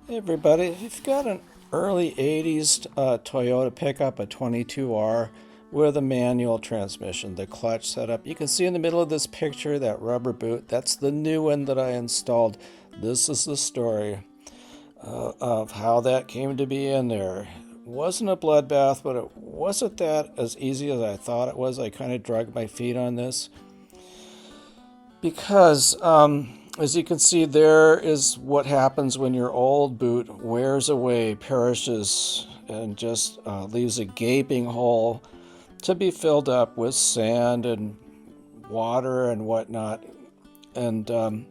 Hey everybody, if you've got an early 80s Toyota pickup, a 22R with a manual transmission, the clutch setup, you can see in the middle of this picture that rubber boot. That's the new one that I installed. This is the story of how that came to be in there. It wasn't a bloodbath, but it wasn't that as easy as I thought it was. I kind of dragged my feet on this because as you can see, there is what happens when your old boot wears away, perishes, and just leaves a gaping hole to be filled up with sand and water and whatnot. And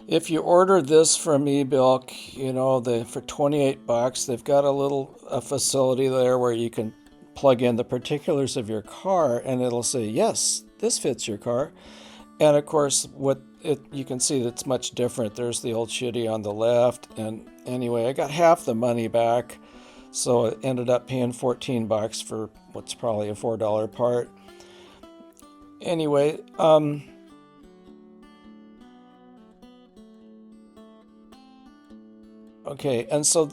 if you order this from eBilk, for 28 bucks, they've got a facility there where you can plug in the particulars of your car, and it'll say, yes, this fits your car. And of course, you can see that's much different. There's the old shitty on the left. And anyway, I got half the money back. So I ended up paying 14 bucks for what's probably a $4 part. Anyway, okay, and so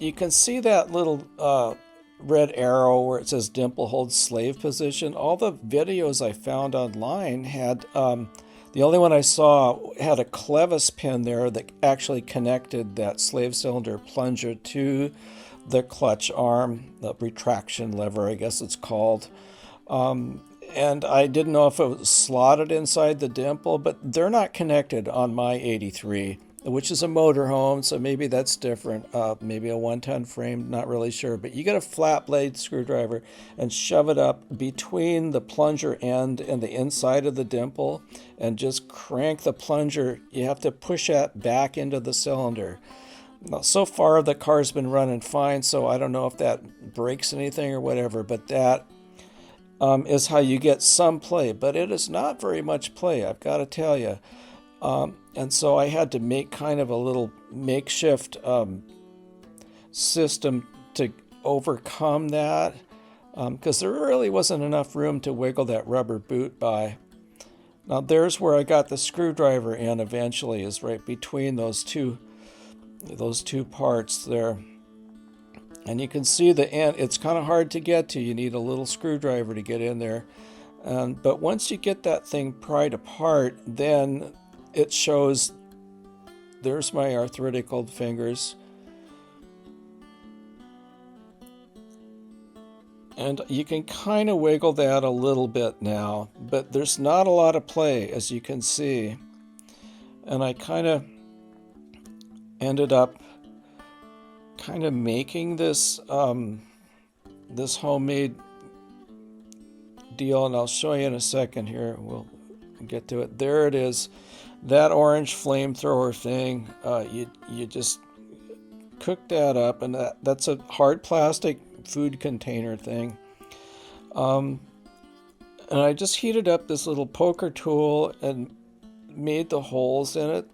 you can see that little red arrow where it says dimple holds slave position. All the videos I found online had, the only one I saw had a clevis pin there that actually connected that slave cylinder plunger to the clutch arm, the retraction lever, I guess it's called. And I didn't know if it was slotted inside the dimple, but they're not connected on my 83, which is a motorhome, so maybe that's different. Maybe a 1-ton frame, not really sure. But you get a flat blade screwdriver and shove it up between the plunger end and the inside of the dimple and just crank the plunger. You have to push that back into the cylinder. Now, so far, the car's been running fine, so I don't know if that breaks anything or whatever, but that is how you get some play. But it is not very much play, I've got to tell you. And so I had to make kind of a little makeshift system to overcome that because there really wasn't enough room to wiggle that rubber boot by. Now there's where I got the screwdriver in eventually, is right between those two parts there. And you can see the end. It's kind of hard to get to. You need a little screwdriver to get in there. But once you get that thing pried apart, then it shows, there's my arthritic old fingers. And you can kind of wiggle that a little bit now, but there's not a lot of play, as you can see. And I kind of ended up kind of making this this homemade deal, and I'll show you in a second here. We'll get to it. There it is. That orange flamethrower thing, you just cook that up, and that's a hard plastic food container thing. And I just heated up this little poker tool and made the holes in it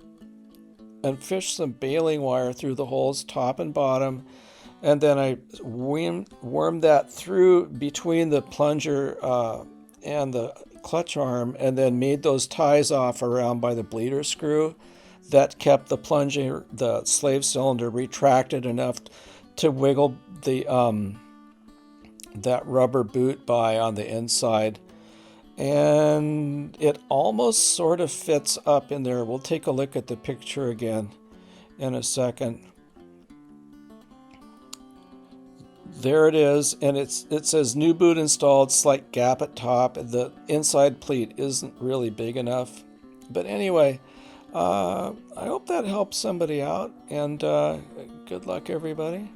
and fished some baling wire through the holes, top and bottom. And then I wormed that through between the plunger and the clutch arm, and then made those ties off around by the bleeder screw that kept the plunger, the slave cylinder, retracted enough to wiggle the that rubber boot by on the inside. And it almost sort of fits up in there. We'll take a look at the picture again in a second. There it is, and it says new boot installed, slight gap at top. The inside pleat isn't really big enough. But anyway, I hope that helps somebody out, and good luck, everybody.